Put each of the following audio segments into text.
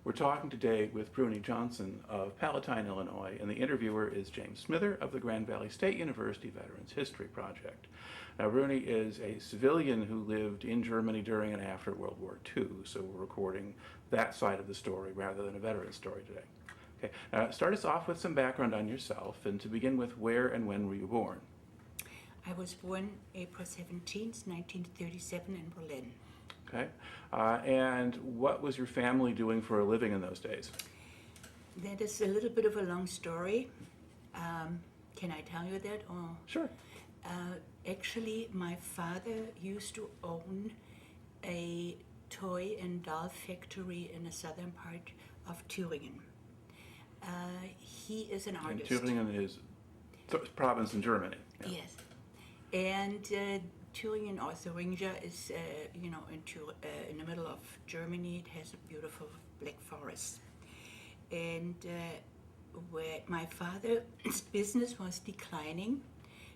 We're talking today with Bruni Johnson of Palatine, Illinois, and the interviewer is James Smither of the Grand Valley State University Veterans History Project. Now, Bruni is a civilian who lived in Germany during and after World War II, so we're recording that side of the story rather than a veteran story today. Okay, start us off with some background on yourself, and to begin with, where and when were you born? I was born April 17th, 1937 in Berlin. Okay, and what was your family doing for a living in those days? That is a little bit of a long story. Can I tell you that? Or Sure. actually, my father used to own a toy and doll factory in the southern part of Thüringen. He is an And artist. Thüringen is province in Germany. Yeah. Yes. And Thüringen or Thuringia is, in the middle of Germany. It has a beautiful black forest. And where my father's business was declining,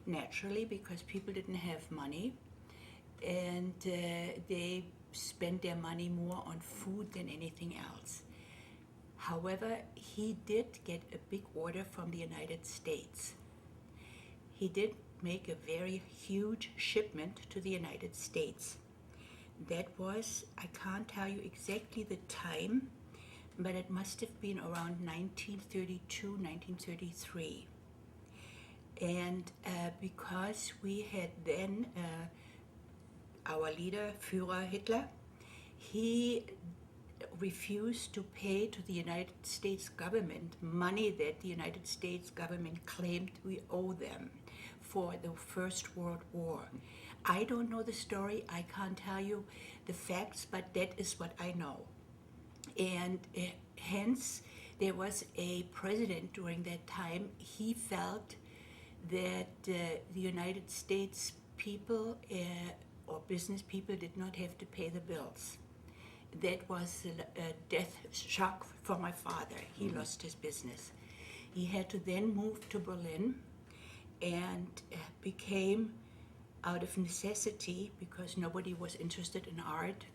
naturally, because people didn't have money. And they spent their money more on food than anything else. However, he did get a big order from the United States. He did make a very huge shipment to the United States. That was, I can't tell you exactly the time, but it must have been around 1932, 1933. And because we had then our leader, Führer Hitler, he refused to pay to the United States government money that the United States government claimed we owe them for the First World War. I don't know the story, I can't tell you the facts, but that is what I know. And hence, there was a president during that time. He felt that the United States people or business people did not have to pay the bills. That was a death shock for my father. He lost his business. He had to then move to Berlin and became, out of necessity, because nobody was interested in art,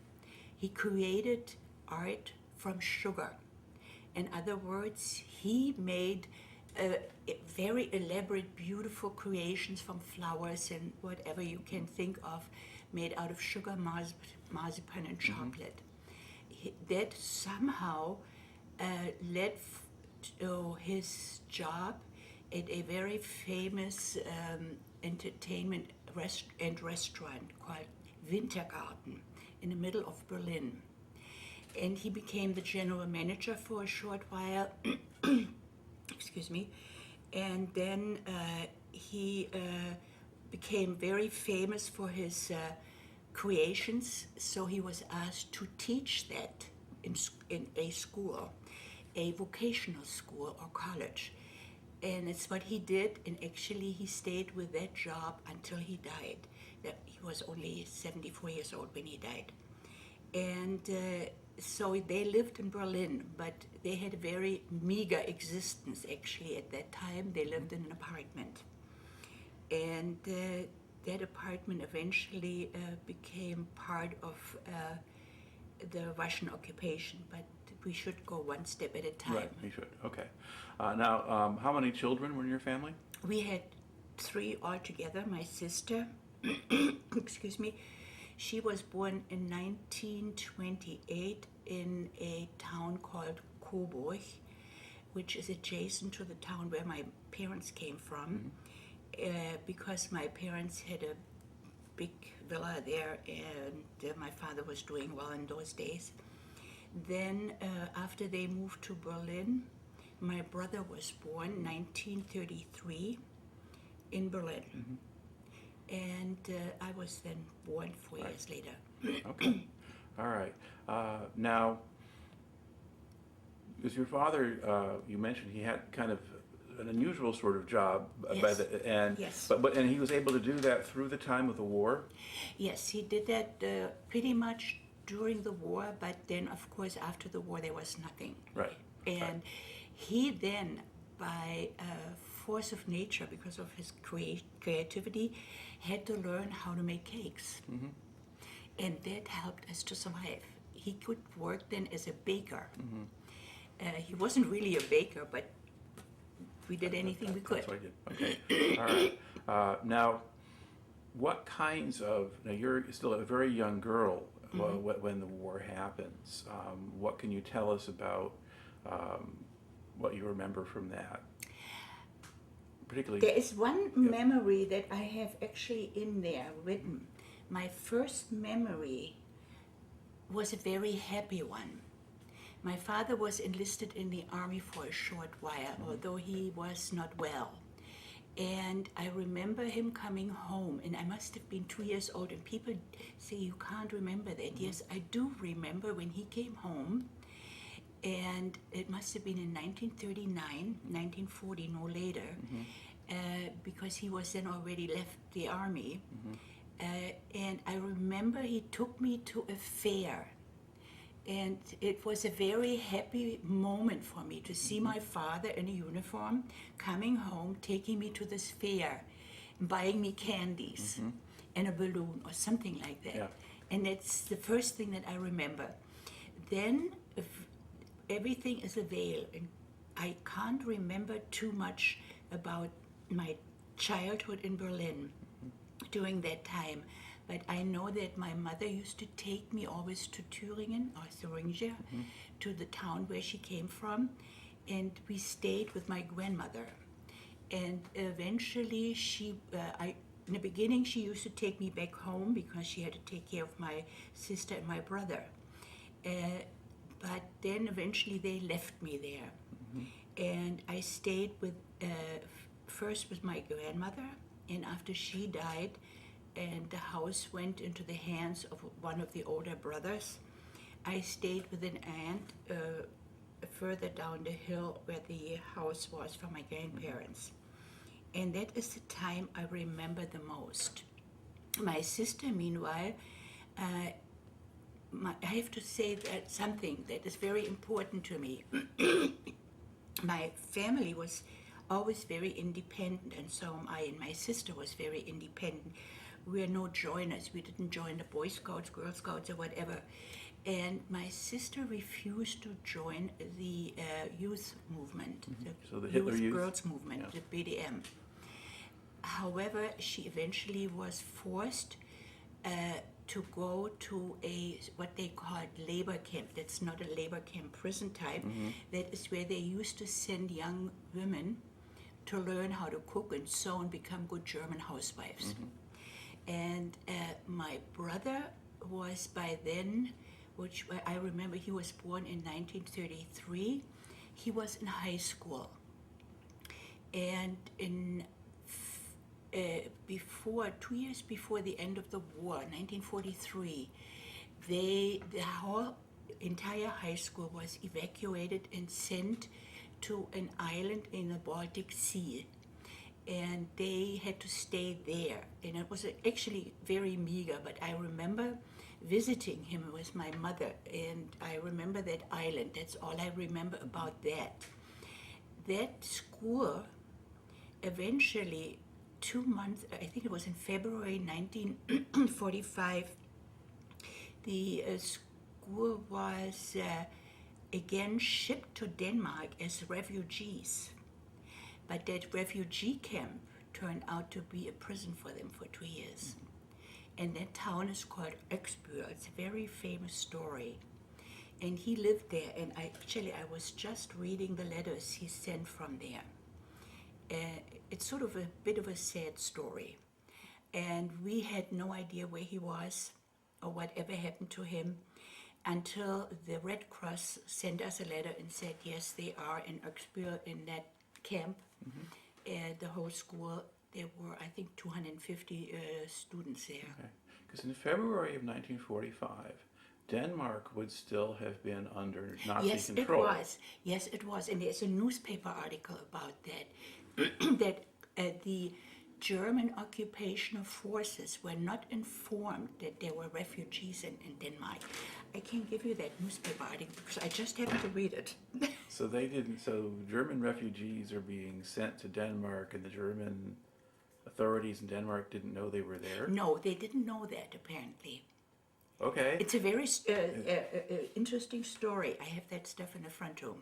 he created art from sugar. In other words, he made very elaborate, beautiful creations from flowers and whatever you can think of, made out of sugar, marzipan, and chocolate. That somehow led to his job at a very famous entertainment restaurant called Wintergarten in the middle of Berlin. And he became the general manager for a short while. Excuse me. And then he became very famous for his creations, so he was asked to teach that in a school, a vocational school or college. And it's what he did, and actually he stayed with that job until he died. He was only 74 years old when he died. And so they lived in Berlin, but they had a very meager existence actually at that time. They lived in an apartment. And that apartment eventually became part of the Russian occupation, but we should go one step at a time. Right, we should. Okay. Now, how many children were in your family? We had 3 altogether. My sister, excuse me, she was born in 1928 in a town called Coburg, which is adjacent to the town where my parents came from. Because my parents had a big villa there and my father was doing well in those days. Then after they moved to Berlin, my brother was born 1933 in Berlin. And I was then born 4 years later. Okay. All right. Now, was your father, you mentioned he had kind of an unusual sort of job, Yes. Yes. But he was able to do that through the time of the war? Yes, he did that pretty much during the war, but then of course after the war there was nothing. Right. And he then, by force of nature, because of his creativity, had to learn how to make cakes. And that helped us to survive. He could work then as a baker. He wasn't really a baker, but we did anything we could. That's what I did. Okay. All right. Now, what kinds of, now you're still a very young girl when the war happens. What can you tell us about what you remember from that? Particularly, There is one memory that I have actually in there written. My first memory was a very happy one. My father was enlisted in the army for a short while, although he was not well. And I remember him coming home, and I must have been 2 years old, and people say you can't remember that. Yes, I do remember when he came home, and it must have been in 1939, 1940, no later, because he was then already left the army. And I remember he took me to a fair. And it was a very happy moment for me to see my father in a uniform coming home, taking me to this fair, buying me candies and a balloon or something like that. Yeah. And that's the first thing that I remember. Then everything is a veil, and I can't remember too much about my childhood in Berlin during that time. But I know that my mother used to take me always to Thüringen or Thüringen, to the town where she came from, and we stayed with my grandmother. And eventually in the beginning she used to take me back home because she had to take care of my sister and my brother. But then eventually they left me there. And I stayed with first with my grandmother, and after she died, and the house went into the hands of one of the older brothers, I stayed with an aunt further down the hill where the house was for my grandparents. And that is the time I remember the most. My sister, meanwhile, I have to say that something that is very important to me. My family was always very independent, and so am I, and my sister was very independent. We are no joiners. We didn't join the Boy Scouts, Girl Scouts, or whatever. And my sister refused to join the youth movement, So the Hitler Youth? Girls movement, the BDM. However, she eventually was forced to go to what they called labor camp. That's not a labor camp prison type. That is where they used to send young women to learn how to cook and sew and become good German housewives. And my brother was by then, which I remember he was born in 1933, he was in high school. And in 2 years before the end of the war, 1943, the whole entire high school was evacuated and sent to an island in the Baltic Sea. And they had to stay there. And it was actually very meager, but I remember visiting him with my mother, and I remember that island. That's all I remember about that. That school, eventually, 2 months, I think it was in February 1945, the school was again shipped to Denmark as refugees. But that refugee camp turned out to be a prison for them for 2 years. And that town is called Øksbø. It's a very famous story. And he lived there, and I was just reading the letters he sent from there. It's sort of a bit of a sad story. And we had no idea where he was or whatever happened to him until the Red Cross sent us a letter and said, yes, they are in Øksbø in that camp. The whole school, there were, I think, 250 students there. Okay. Because in February of 1945, Denmark would still have been under Nazi control. Yes, it was. And there's a newspaper article about that, that the German occupational forces were not informed that there were refugees in Denmark. I can't give you that newspaper article because I just happened to read it. So they didn't. So German refugees are being sent to Denmark, and the German authorities in Denmark didn't know they were there? No, they didn't know that, apparently. Okay. It's a very interesting story. I have that stuff in the front room.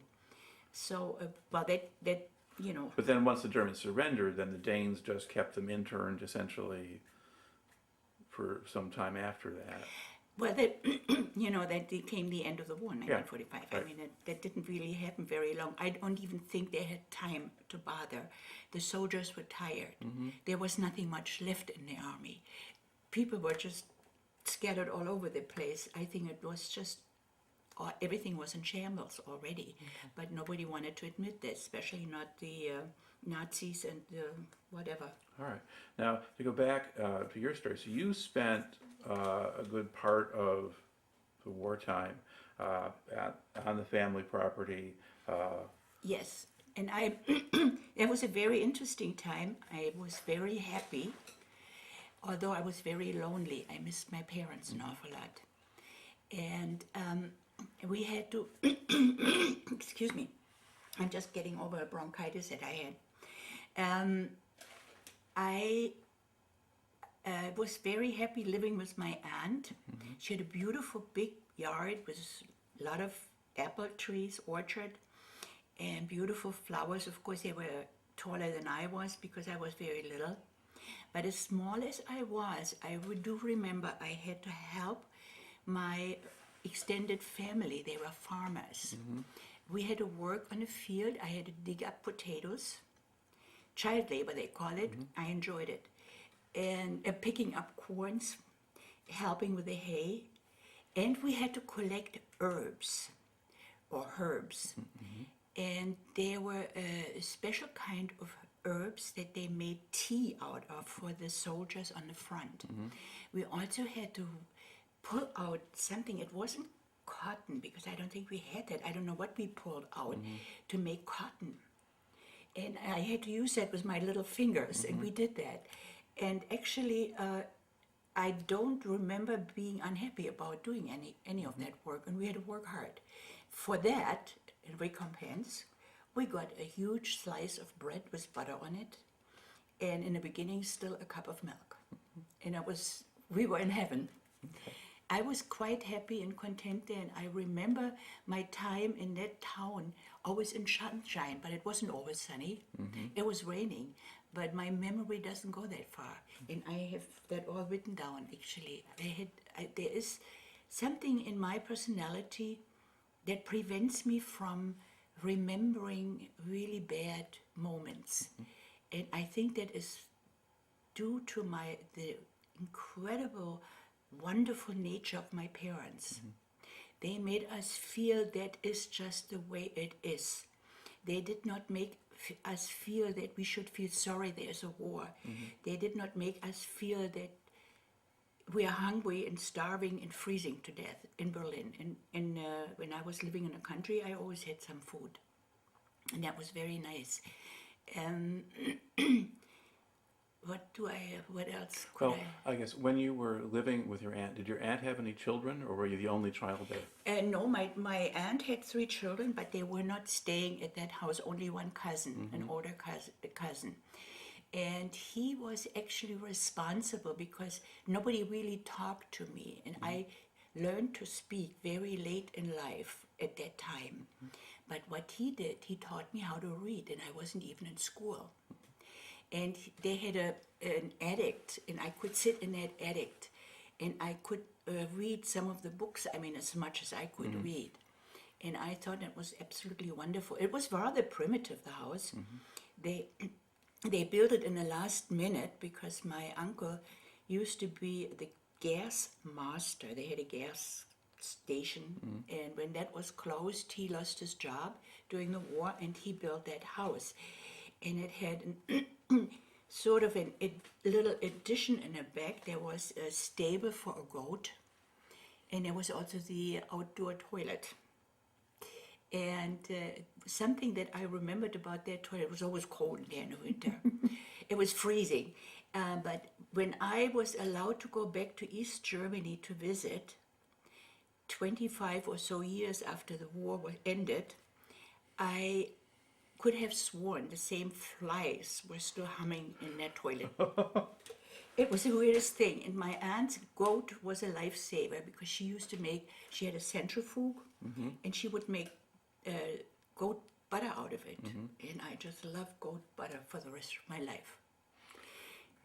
So, well, that you know, But then once the Germans surrendered, then the Danes just kept them interned essentially for some time after that. well, that you know, that became the end of the war in Yeah, 1945. right. I mean, that didn't really happen very long. I don't even think they had time to bother. The soldiers were tired. There was nothing much left in the army. People were just scattered all over the place. I think it was just everything was in shambles already, but nobody wanted to admit that, especially not the Nazis and whatever. All right. Now, to go back to your story, so you spent a good part of the wartime on the family property. Yes, and it was a very interesting time. I was very happy, although I was very lonely. I missed my parents an awful lot. And we had to, excuse me, I'm just getting over a bronchitis that I had. I was very happy living with my aunt. She had a beautiful big yard with a lot of apple trees, orchard, and beautiful flowers. Of course, they were taller than I was because I was very little. But as small as I was, I do remember I had to help my extended family. They were farmers. We had to work on a field. I had to dig up potatoes, child labor they call it. I enjoyed it. And picking up corns, helping with the hay. And we had to collect herbs. And there were a special kind of herbs that they made tea out of for the soldiers on the front. We also had to pull out something. It wasn't cotton, because I don't think we had that. I don't know what we pulled out to make cotton. And I had to use that with my little fingers, and we did that. And actually, I don't remember being unhappy about doing any of that work, and we had to work hard. For that, in recompense, we got a huge slice of bread with butter on it, and in the beginning, still a cup of milk. And we were in heaven. I was quite happy and content there, and I remember my time in that town, always in sunshine, but it wasn't always sunny. It was raining, but my memory doesn't go that far, and I have that all written down, actually. There is something in my personality that prevents me from remembering really bad moments, and I think that is due to the incredible, wonderful nature of my parents. They made us feel that is just the way it is. They did not make us feel that we should feel sorry there's a war. They did not make us feel that we are hungry and starving and freezing to death in Berlin. And when I was living in the country, I always had some food, and that was very nice. What do I have? What else could Well, I guess when you were living with your aunt, did your aunt have any children, or were you the only child there? No, my aunt had 3 children, but they were not staying at that house. Only one cousin, an older cousin. And he was actually responsible because nobody really talked to me. And I learned to speak very late in life at that time. But what he did, he taught me how to read, and I wasn't even in school. And they had an attic, and I could sit in that attic, and I could read some of the books, I mean, as much as I could read. And I thought it was absolutely wonderful. It was rather primitive, the house. They built it in the last minute because my uncle used to be the gas master. They had a gas station, and when that was closed, he lost his job during the war, and he built that house. And it had sort of a little addition in the back. There was a stable for a goat, and there was also the outdoor toilet. And something that I remembered about that toilet, it was always cold there in the winter. It was freezing. But when I was allowed to go back to East Germany to visit, 25 or so years after the war was ended, I could have sworn the same flies were still humming in that toilet. It was the weirdest thing. And my aunt's goat was a lifesaver because she had a centrifuge, and she would make goat butter out of it, and I just love goat butter for the rest of my life.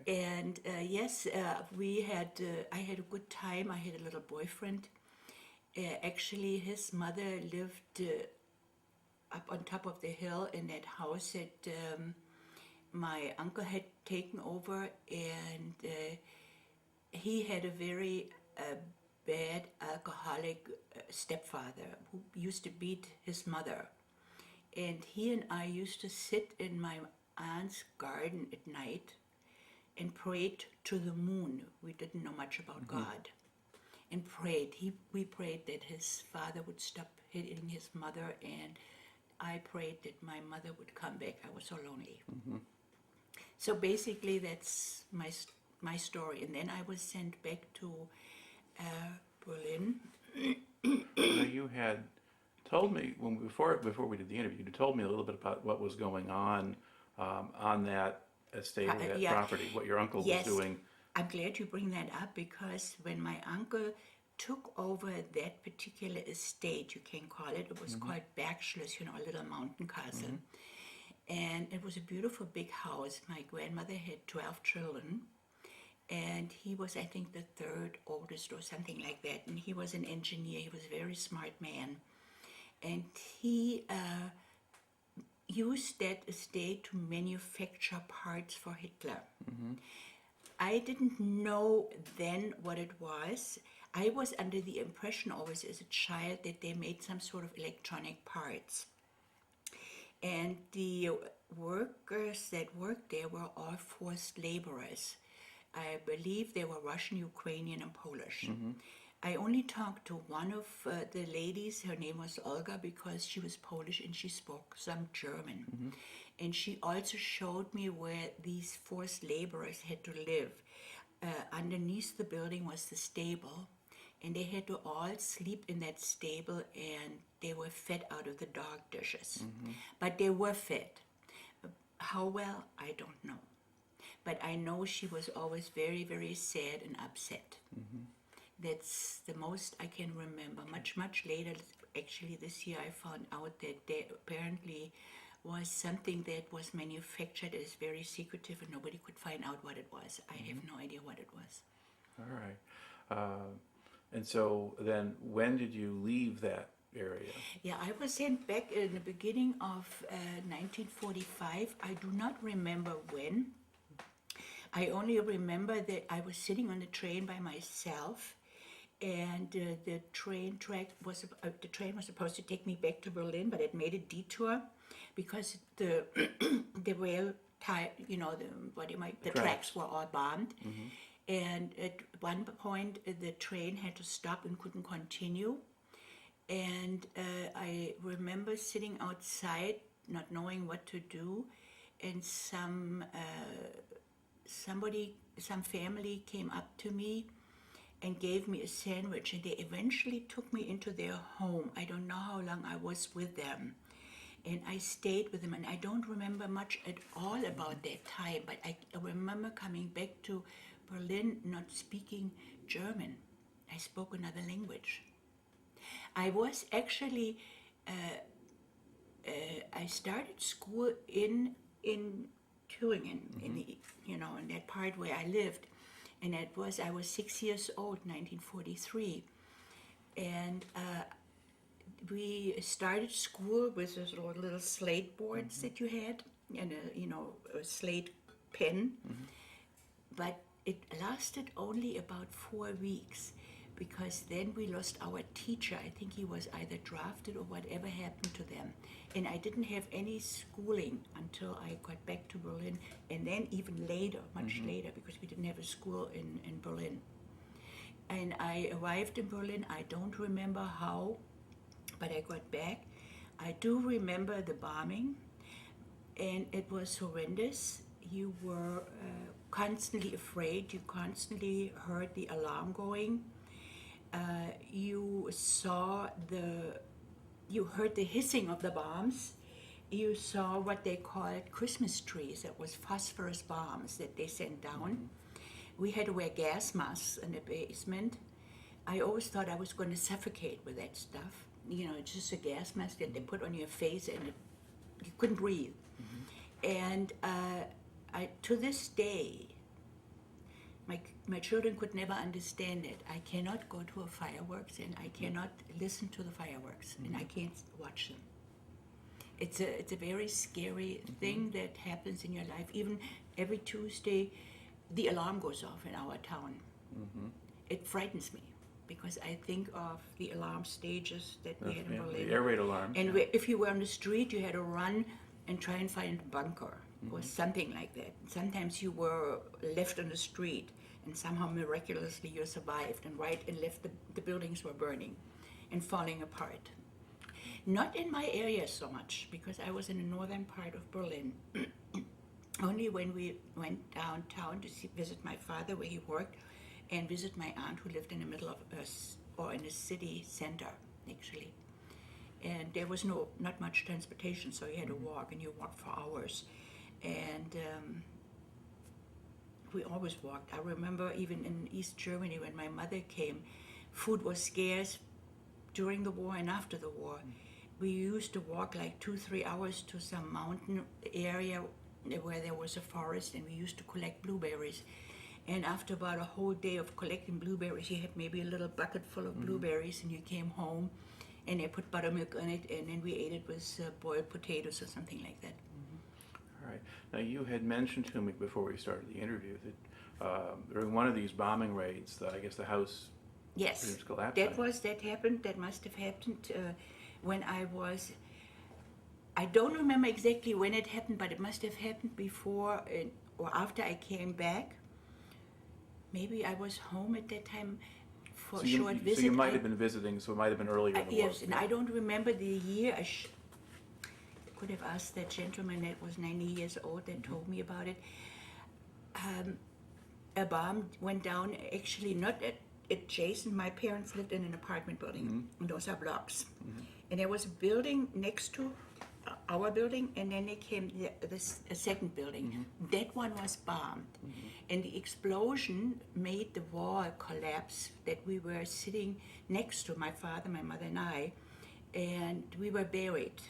And yes, I had a good time. I had a little boyfriend. Actually, his mother lived up on top of the hill in that house that my uncle had taken over, and he had a very bad alcoholic stepfather who used to beat his mother. And he and I used to sit in my aunt's garden at night and prayed to the moon. We didn't know much about God. And prayed. We prayed that his father would stop hitting his mother, and I prayed that my mother would come back. I was so lonely. So basically, that's my story. And then I was sent back to Berlin. Now, you had told me before we did the interview, you told me a little bit about what was going on that estate or that property, what your uncle was doing. I'm glad you bring that up, because when my uncle took over that particular estate, you can call it was called Bergschloss, a little mountain castle. And it was a beautiful big house. My grandmother had 12 children, and he was, I think, the third oldest or something like that. And he was an engineer. He was a very smart man. And he used that estate to manufacture parts for Hitler. I didn't know then what it was. I was under the impression always as a child that they made some sort of electronic parts. And the workers that worked there were all forced laborers. I believe they were Russian, Ukrainian, and Polish. I only talked to one of the ladies. Her name was Olga, because she was Polish and she spoke some German. And she also showed me where these forced laborers had to live. Underneath the building was the stable, and they had to all sleep in that stable, and they were fed out of the dog dishes. But they were fed. How well, I don't know. But I know she was always very, very sad and upset. That's the most I can remember. Much, much later, actually this year, I found out that there apparently was something that was manufactured that is very secretive, and nobody could find out what it was. I have no idea what it was. All right. And so then when did you leave that area? Yeah, I was sent back in the beginning of 1945. I do not remember when. I only remember that I was sitting on the train by myself, and the train was supposed to take me back to Berlin, but it made a detour because the the rail tie, the tracks were all bombed. And at one point, the train had to stop and couldn't continue. And I remember sitting outside, not knowing what to do, and some family came up to me and gave me a sandwich, and they eventually took me into their home. I don't know how long I was with them. And I stayed with them, and I don't remember much at all about that time, but I remember coming back to Berlin not speaking German. I spoke another language. I was actually, I started school in Thüringen, in that part where I lived, and I was 6 years old, 1943, and we started school with those little slate boards that you had, and a slate pen, but it lasted only about 4 weeks, because then we lost our teacher. I think he was either drafted or whatever happened to them. And I didn't have any schooling until I got back to Berlin, and then even later, much later, because we didn't have a school in Berlin. And I arrived in Berlin. I don't remember how, but I got back. I do remember the bombing, and it was horrendous. You were constantly afraid. You constantly heard the alarm going. You heard the hissing of the bombs. You saw what they called Christmas trees. That was phosphorus bombs that they sent down. We had to wear gas masks in the basement. I always thought I was going to suffocate with that stuff. It's just a gas mask that they put on your face, and it you couldn't breathe. And to this day, my children could never understand it. I cannot go to a fireworks, and I cannot listen to the fireworks, and I can't watch them. It's a very scary thing that happens in your life. Even every Tuesday, the alarm goes off in our town. It frightens me because I think of the alarm stages that we had in Berlin. The air raid alarms. And if you were on the street, you had to run and try and find a bunker or something like that. Sometimes you were left on the street, and somehow miraculously you survived, and right and left the buildings were burning and falling apart. Not in my area so much, because I was in the northern part of Berlin. Only when we went downtown to visit my father where he worked, and visit my aunt who lived in the middle of us, or in the city center, actually. And there was not much transportation, so you had to walk, and you walked for hours. And we always walked. I remember even in East Germany when my mother came, food was scarce during the war and after the war. We used to walk like 2-3 hours to some mountain area where there was a forest, and we used to collect blueberries. And after about a whole day of collecting blueberries, you had maybe a little bucket full of blueberries, and you came home, and they put buttermilk in it, and then we ate it with boiled potatoes or something like that. All right. Now, you had mentioned to me before we started the interview that during one of these bombing raids, I guess the house Yes, collapsed. that must have happened when I don't remember exactly when it happened, but it must have happened before or after I came back. Maybe I was home at that time for a short visit. So you might have been visiting, so it might have been earlier in the war. Yes, and I don't remember the year. I could have asked that gentleman that was 90 years old that told me about it. A bomb went down, actually not adjacent. My parents lived in an apartment building, and those are blocks. And there was a building next to our building, and then there came a second building. That one was bombed. And the explosion made the wall collapse that we were sitting next to, my father, my mother, and I, and we were buried.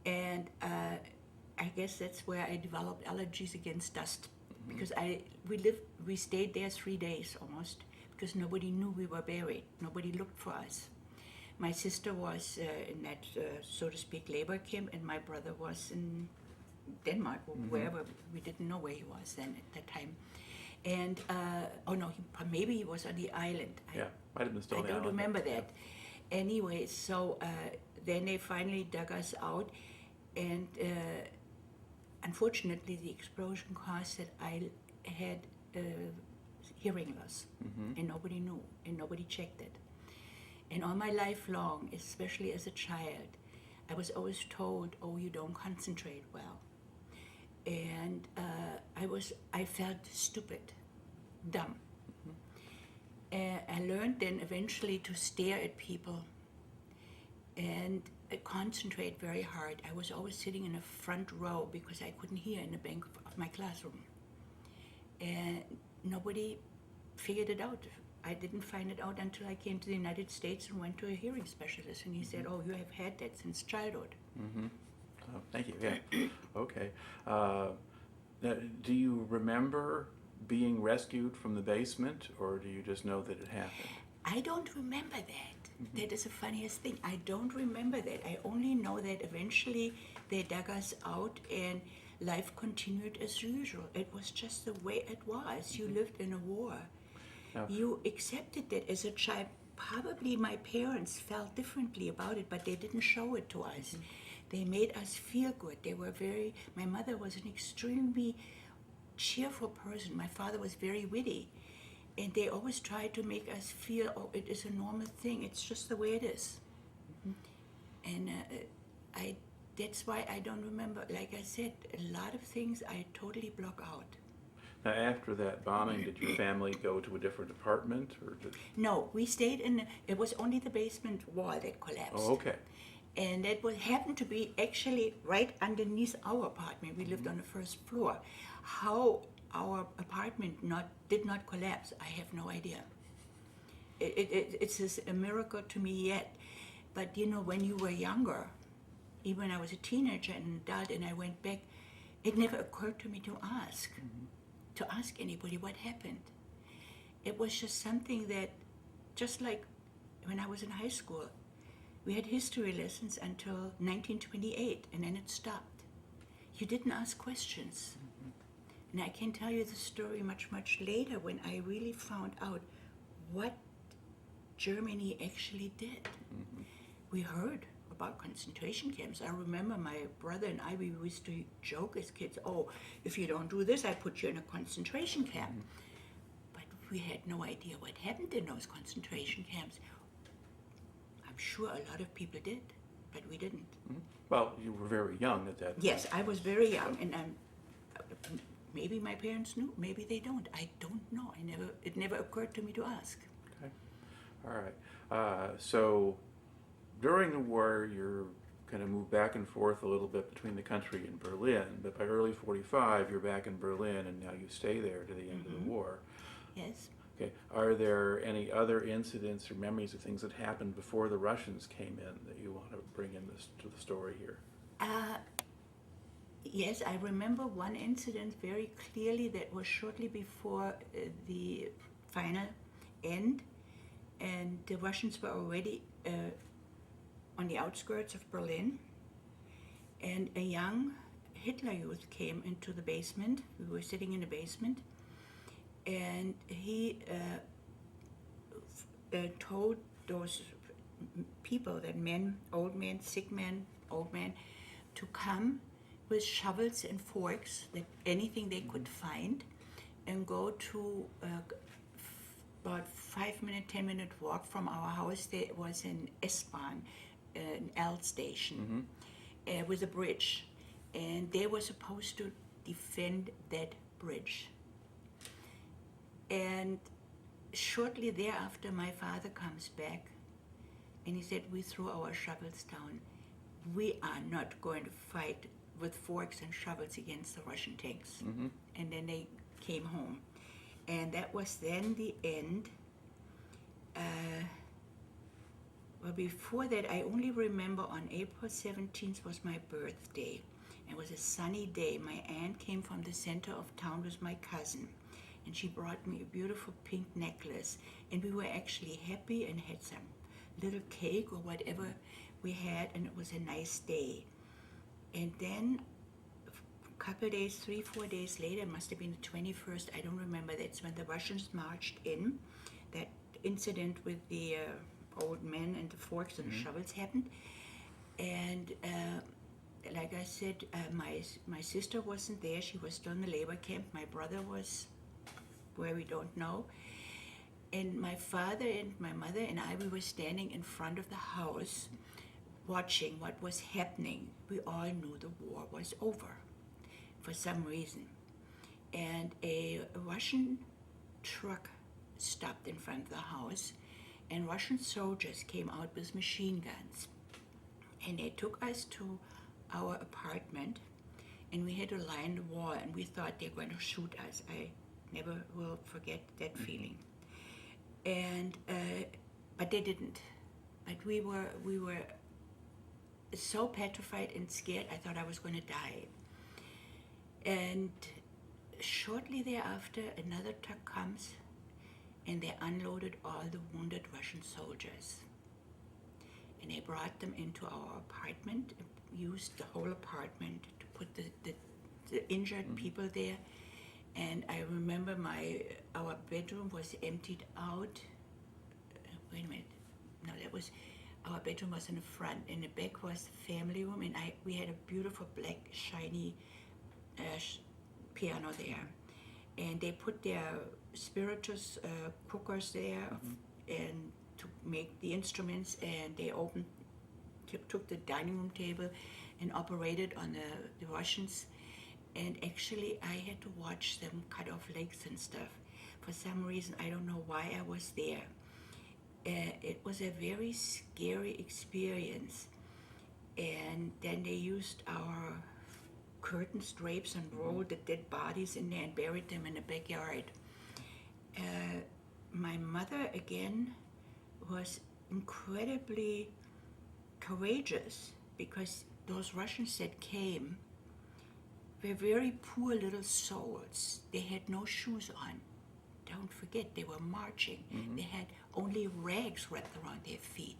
And I guess that's where I developed allergies against dust, because we stayed there 3 days almost, because nobody knew we were buried. Nobody looked for us. My sister was in that, so to speak, labor camp, and my brother was in Denmark, or wherever. We didn't know where he was then at that time. And, maybe he was on the island. Might have been still on the island. I don't remember that. Anyway, so then they finally dug us out, and unfortunately the explosion caused that I had hearing loss, and nobody knew, and nobody checked it. And all my life long, especially as a child, I was always told, oh, you don't concentrate well. And I felt stupid, dumb. I learned then eventually to stare at people and concentrate very hard. I was always sitting in the front row because I couldn't hear in the bank of my classroom. And nobody figured it out. I didn't find it out until I came to the United States and went to a hearing specialist, and he said, oh, you have had that since childhood. Oh, thank you. Yeah. Okay. Do you remember being rescued from the basement, or do you just know that it happened? I don't remember that. That is the funniest thing. I don't remember that. I only know that eventually they dug us out and life continued as usual. It was just the way it was. You lived in a war. You accepted that as a child. Probably my parents felt differently about it, but they didn't show it to us. They made us feel good. My mother was an extremely cheerful person. My father was very witty. And they always tried to make us feel, oh, it is a normal thing. It's just the way it is. And that's why I don't remember. Like I said, a lot of things I totally block out. Now, after that bombing, did your family go to a different apartment, or No, we stayed in. It was only the basement wall that collapsed. Oh, okay. And that happened to be actually right underneath our apartment. We lived on the first floor. How our apartment did not collapse, I have no idea. It's a miracle to me yet. But when you were younger, even when I was a teenager and an adult and I went back, it never occurred to me to ask anybody what happened. It was just something that, just like when I was in high school, we had history lessons until 1928 and then it stopped. You didn't ask questions. And I can tell you the story much, much later when I really found out what Germany actually did. We heard about concentration camps. I remember my brother and I, we used to joke as kids, oh, if you don't do this, I put you in a concentration camp. But we had no idea what happened in those concentration camps. I'm sure a lot of people did, but we didn't. Well, you were very young at that point. Yes, I was very young, and maybe my parents knew, maybe they don't. I don't know. It never occurred to me to ask. Okay. All right. So during the war, you're kind of moved back and forth a little bit between the country and Berlin, but by early 45, you're back in Berlin, and now you stay there to the end of the war. Yes. Okay. Are there any other incidents or memories of things that happened before the Russians came in that you want to bring in this to the story here? Yes, I remember one incident very clearly that was shortly before the final end, and the Russians were already on the outskirts of Berlin, and a young Hitler youth came into the basement. We were sitting in the basement, and he told those people, that men, old men, sick men, old men, to come with shovels and forks, that anything they could find, and go to about 5-minute, 10-minute walk from our house. There was an S-Bahn, an L station, with a bridge, and they were supposed to defend that bridge. And shortly thereafter, my father comes back, and he said, we threw our shovels down. We are not going to fight with forks and shovels against the Russian tanks. And then they came home. And that was then the end. Well, before that, I only remember on April 17th was my birthday. It was a sunny day. My aunt came from the center of town with my cousin, and she brought me a beautiful pink necklace. And we were actually happy and had some little cake or whatever we had, and it was a nice day. And then a couple days, 3-4 days later, it must have been the 21st, I don't remember, that's when the Russians marched in. That incident with the old men and the forks and the shovels happened. And like I said, my sister wasn't there. She was still in the labor camp. My brother was where we don't know. And my father and my mother and I, we were standing in front of the house watching what was happening. We all knew the war was over for some reason. And a Russian truck stopped in front of the house, and Russian soldiers came out with machine guns. And they took us to our apartment, and we had to line the wall, and we thought they were going to shoot us. I never will forget that feeling. And but they didn't. But we were so petrified and scared, I thought I was going to die. And shortly thereafter, another truck comes, and they unloaded all the wounded Russian soldiers. And they brought them into our apartment, used the whole apartment to put the injured people there. And I remember our bedroom was emptied out. Wait a minute. No, our bedroom was in the front. In the back was the family room, and we had a beautiful black shiny piano there. And they put their spiritus cookers there and to make the instruments, and they took the dining room table and operated on the Russians. And actually I had to watch them cut off legs and stuff. For some reason, I don't know why I was there. It was a very scary experience. And then they used our curtains, drapes, and rolled the dead bodies in there and buried them in the backyard. My mother, again, was incredibly courageous, because those Russians that came were very poor little souls. They had no shoes on. Don't forget, they were marching. They had only rags wrapped around their feet.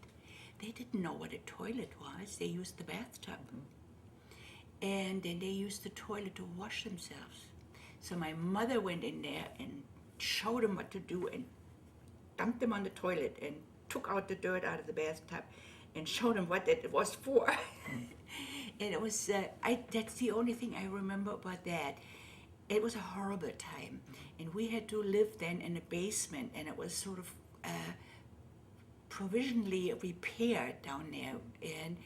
They didn't know what a toilet was. They used the bathtub. And then they used the toilet to wash themselves. So my mother went in there and showed them what to do and dumped them on the toilet and took out the dirt out of the bathtub and showed them what it was for. And it was, that's the only thing I remember about that. It was a horrible time. And we had to live then in a basement, and it was sort of provisionally repaired down there. And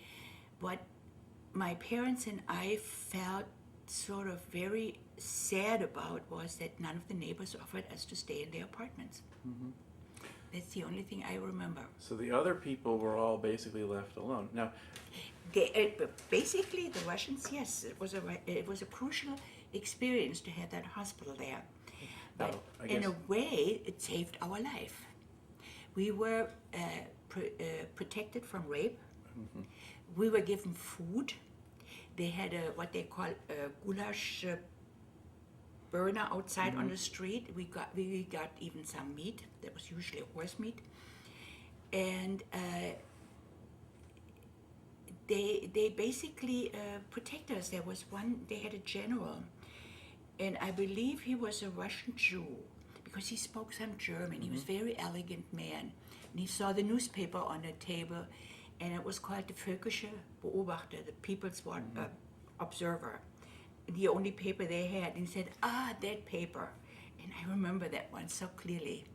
what my parents and I felt sort of very sad about was that none of the neighbors offered us to stay in their apartments. That's the only thing I remember. So the other people were all basically left alone. Now, Basically, the Russians, yes, it was a crucial experience to have that hospital there. But I in guess- a way, it saved our life. We were protected from rape. We were given food. They had what they call a goulash burner outside on the street. We got even some meat. That was usually horse meat. And they basically protected us. There was one, they had a general, and I believe he was a Russian Jew because he spoke some German. He was a very elegant man. And he saw the newspaper on the table, and it was called the Völkische Beobachter, the People's Observer. The only paper they had. And he said, that paper. And I remember that one so clearly.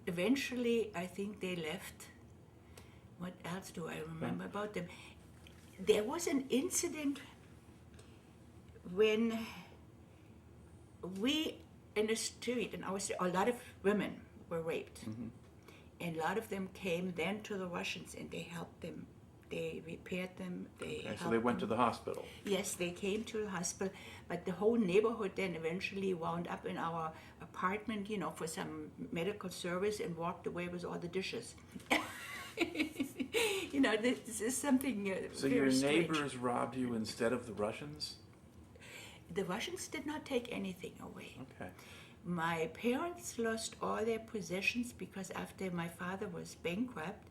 Eventually, I think they left. What else do I remember about them? There was an incident when we, in the street, in our street, a lot of women were raped. And a lot of them came then to the Russians, and they helped them. They repaired them. so they went to the hospital. Yes, they came to the hospital, but the whole neighborhood then eventually wound up in our apartment, for some medical service, and walked away with all the dishes. This is something So very your strange. neighbors robbed you instead of the Russians? The Russians did not take anything away. Okay. My parents lost all their possessions because after my father was bankrupt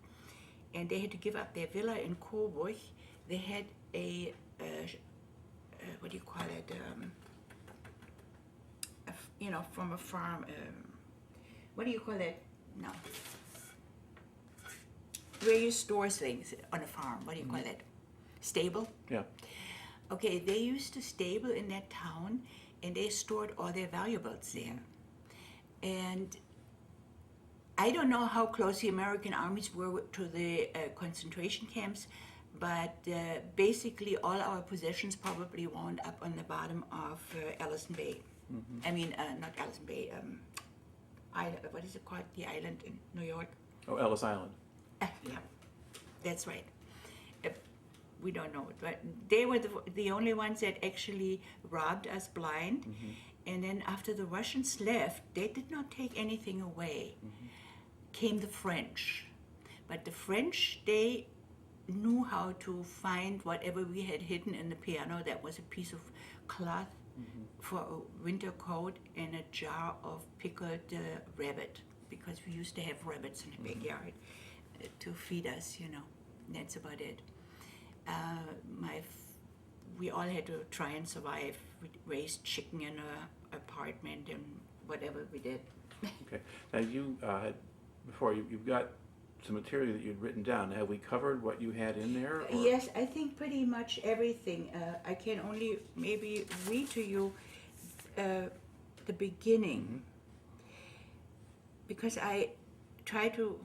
and they had to give up their villa in Coburg, they had a what do you call it? From a farm. What do you call it? No. Where you store things on a farm. What do you call it? Stable? Yeah. Okay, they used to stable in that town, and they stored all their valuables there. And I don't know how close the American armies were to the concentration camps, but basically all our possessions probably wound up on the bottom of Allison Bay. I mean, not Allison Bay, what is it called? The island in New York? Oh, Ellis Island. Yeah, that's right. We don't know it, but they were the only ones that actually robbed us blind. And then after the Russians left, they did not take anything away. Came the French. But the French, they knew how to find whatever we had hidden in the piano. That was a piece of cloth for a winter coat and a jar of pickled rabbit, because we used to have rabbits in the backyard to feed us, That's about it. We all had to try and survive. We raised chicken in an apartment and whatever we did. Okay. Now you had, before you've got some material that you'd written down. Have we covered what you had in there? Or? Yes, I think pretty much everything. I can only maybe read to you the beginning, because I try to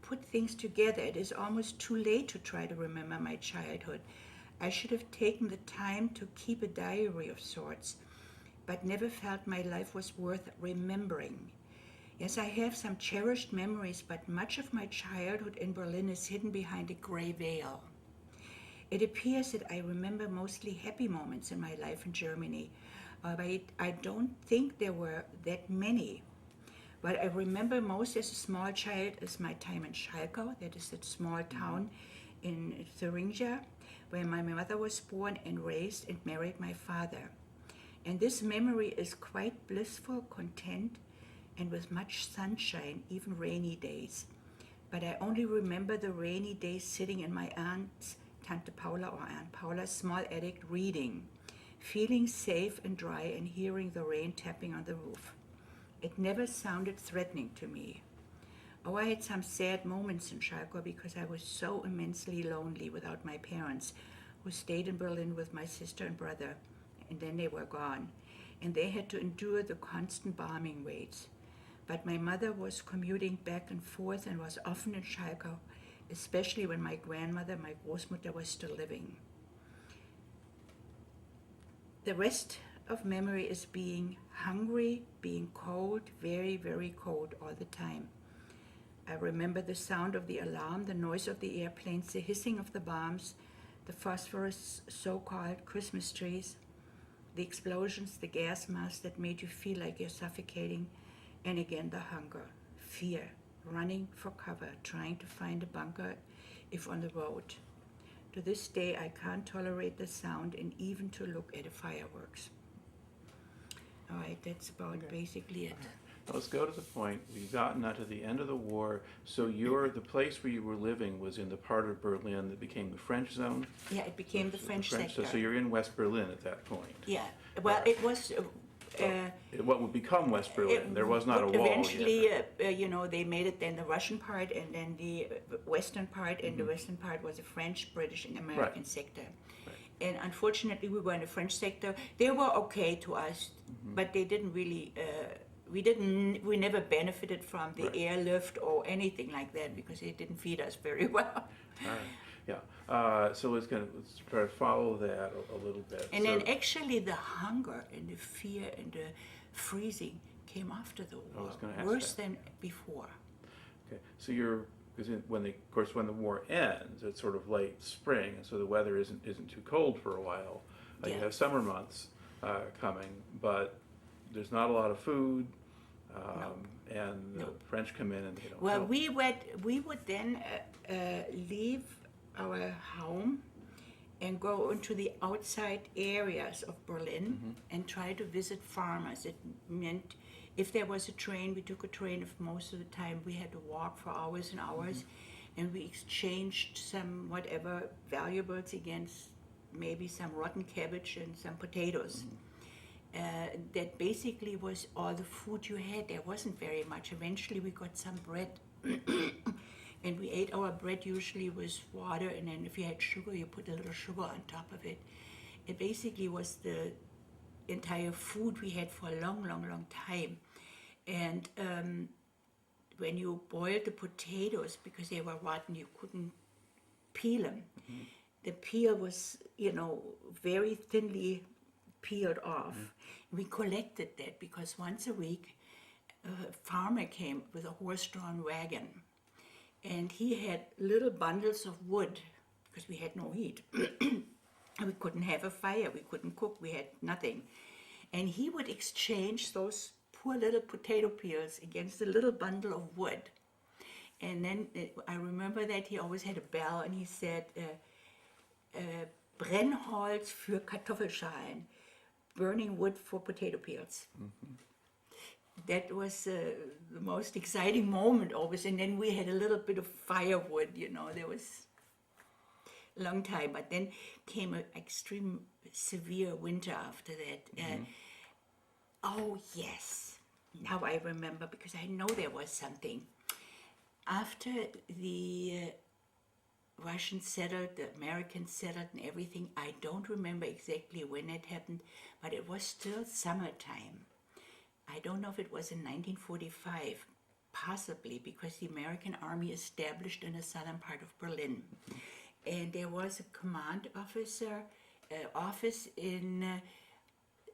put things together. It is almost too late to try to remember my childhood. I should have taken the time to keep a diary of sorts, but never felt my life was worth remembering. Yes, I have some cherished memories, but much of my childhood in Berlin is hidden behind a gray veil. It appears that I remember mostly happy moments in my life in Germany, but I don't think there were that many. What I remember most as a small child is my time in Schalkau, that is that small town in Thüringen, where my mother was born and raised and married my father. And this memory is quite blissful, content, and with much sunshine, even rainy days. But I only remember the rainy days sitting in my aunt's, Tante Paula or Aunt Paula's small attic reading, feeling safe and dry and hearing the rain tapping on the roof. It never sounded threatening to me. Oh, I had some sad moments in Schalke because I was so immensely lonely without my parents, who stayed in Berlin with my sister and brother, and then they were gone, and they had to endure the constant bombing raids. But my mother was commuting back and forth and was often in Schalke, especially when my grandmother, my Großmutter, was still living. The rest of memory is being hungry, being cold, very, very cold all the time. I remember the sound of the alarm, the noise of the airplanes, the hissing of the bombs, the phosphorus so-called Christmas trees, the explosions, the gas masks that made you feel like you're suffocating, and again the hunger, fear, running for cover, trying to find a bunker if on the road. To this day, I can't tolerate the sound and even to look at the fireworks. All right, that's about basically it. Now let's go to the point. We've gotten now to the end of the war. So the place where you were living was in the part of Berlin that became the French zone? Yeah, it became the French sector. So you're in West Berlin at that point? Yeah, well, it was... what would become West Berlin? There was not a wall eventually, yet. they made it then the Russian part and then the western part, and the western part was the French, British, and American sector. Right. And unfortunately, we were in the French sector. They were okay to us, but they didn't really... we never benefited from the airlift or anything like that because they didn't feed us very well. All right. Yeah. So let's try to follow that a little bit. And then actually the hunger and the fear and the freezing came after the war, worse than before. Okay. So when the war ends, it's sort of late spring, and so the weather isn't too cold for a while. You have summer months coming, but there's not a lot of food. And the French come in and they don't help. We would then leave our home and go into the outside areas of Berlin and try to visit farmers. It meant if there was a train, we took a train. If most of the time we had to walk for hours and hours, and we exchanged some whatever valuables against maybe some rotten cabbage and some potatoes. That basically was all the food you had. There wasn't very much. Eventually we got some bread and we ate our bread usually with water, and then if you had sugar, you put a little sugar on top of it. It basically was the entire food we had for a long, long, long time. And when you boiled the potatoes, because they were rotten, you couldn't peel them. The peel was, very thinly peeled off. We collected that because once a week a farmer came with a horse-drawn wagon, and he had little bundles of wood because we had no heat. We couldn't have a fire, we couldn't cook, we had nothing. And he would exchange those poor little potato peels against a little bundle of wood. And then I remember that he always had a bell, and he said, Brennholz für Kartoffelschalen, burning wood for potato peels. That was the most exciting moment always. And then we had a little bit of firewood, there was a long time. But then came an extreme severe winter after that. Oh yes, now I remember, because I know there was something. After the Russians settled, the Americans settled and everything, I don't remember exactly when it happened, but it was still summertime. I don't know if it was in 1945, possibly, because the American army established in the southern part of Berlin. And there was a command office in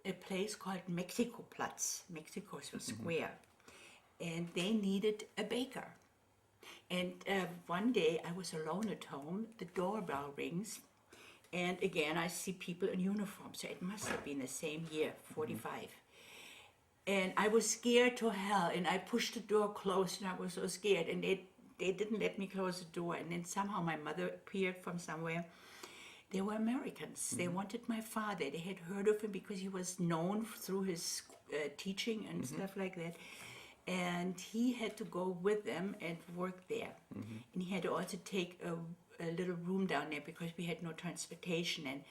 a place called Mexikoplatz, Mexico Square, and they needed a baker. And one day I was alone at home, the doorbell rings, and again I see people in uniform, so it must have been the same year, 45. And I was scared to hell, and I pushed the door closed, and I was so scared, and they they didn't let me close the door. And then somehow my mother appeared from somewhere. They were Americans. They wanted my father. They had heard of him because he was known through his teaching and stuff like that. And he had to go with them and work there. And he had to also take a little room down there because we had no transportation. And